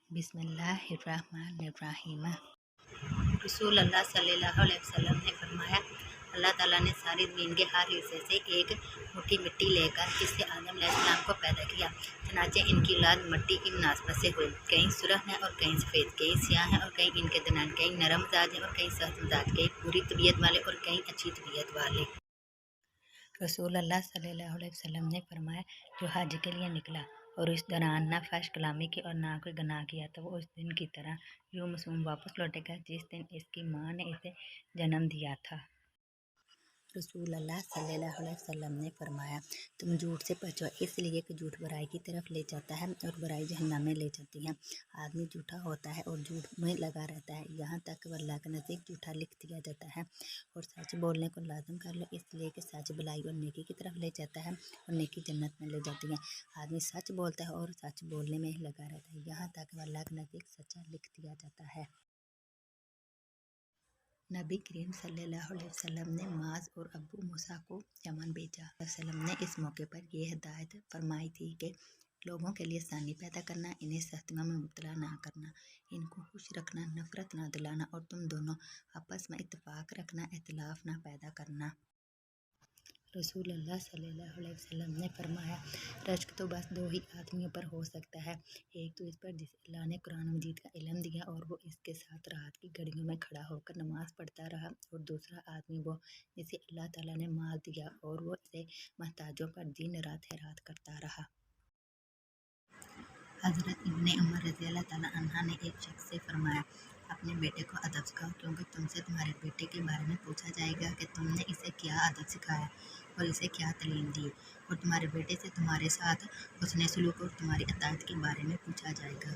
बिस्मिल्लाहिर्रहमानिर्रहीम। रसूल अल्लाह सल्लल्लाहु अलैहि वसल्लम ने फरमाया, अल्लाह ताला ने सारी ज़मीन के हर हिस्से से एक मुट्ठी मिट्टी लेकर इससे आदम अलैहिस्सलाम को पैदा किया। चनाचे इनकी औलाद मिट्टी की मुनासबत से हुई। कई सुरख हैं और कई सफ़ेद, कई स्याह हैं और कई इनके दरमियान, कई नरम मिजाज हैं और कई सख्त मिजाज, कई बुरी तबीयत वाले और कई अच्छी तबीयत वाले। रसूल अल्लाह सल्लल्लाहु अलैहि वसल्लम ने फरमाया, जो हज के लिए निकला और इस दौरान न फहश कलामी की और न कोई गुनाह किया तो वो उस दिन की तरह यूँ मासूम वापस लौटेगा जिस दिन इसकी माँ ने इसे जन्म दिया था। रसूल अल्लाह सल्लल्लाहु अलैहि वसल्लम ने फरमाया, तुम झूठ से बचो, इसलिए कि झूठ बुराई की तरफ ले जाता है और बुराई जहन्नम में ले जाती है। आदमी झूठा होता है और झूठ में लगा रहता है, यहाँ तक कि अल्लाह के नज़दीक झूठा लिख दिया जाता है। और सच बोलने को लाज़िम कर लो, इसलिए कि सच भलाई और नेकी की तरफ ले जाता है और नेकी जन्नत में ले जाती है। आदमी सच बोलता है और सच बोलने में ही लगा रहता है, यहाँ तक कि अल्लाह के नज़दीक सच्चा लिख दिया जाता है। नबी करीम सल्लल्लाहु अलैहि वसल्लम ने माज और अबू मूसा को यमन भेजा। वसल्लम ने इस मौके पर यह हिदायत फरमाई थी कि लोगों के लिए आसानी पैदा करना, इन्हें सख्तियों में मुब्तला ना करना, इनको खुश रखना, नफरत ना दिलाना और तुम दोनों आपस में इत्तेफाक रखना, इख्तिलाफ ना पैदा करना। रसूल अल्लाह सल्लल्लाहु अलैहि वसल्लम ने फरमाया, रज़्क तो बस दो ही आदमियों पर हो सकता है, एक तो इस पर जिसे अल्लाह ने कुरान मजीद का इल्म दिया और वो इसके साथ रात की घड़ियों में खड़ा होकर नमाज पढ़ता रहा, और दूसरा आदमी वो जिसे अल्लाह ताला ने माल दिया और वो इसे महताजों पर दिन रात खैरात करता रहा। हज़रत इब्ने उमर रज़ियल्लाहु ताला अन्हा ने एक शख्स से फरमाया, अपने बेटे को अदब सिखाओ, क्योंकि तुमसे तुम्हारे बेटे के बारे में पूछा जाएगा कि तुमने इसे क्या अदब सिखाया और इसे क्या तालीम दी, और तुम्हारे बेटे से तुम्हारे साथ हुस्न सलूक और तुम्हारी अताअत के बारे में पूछा जाएगा।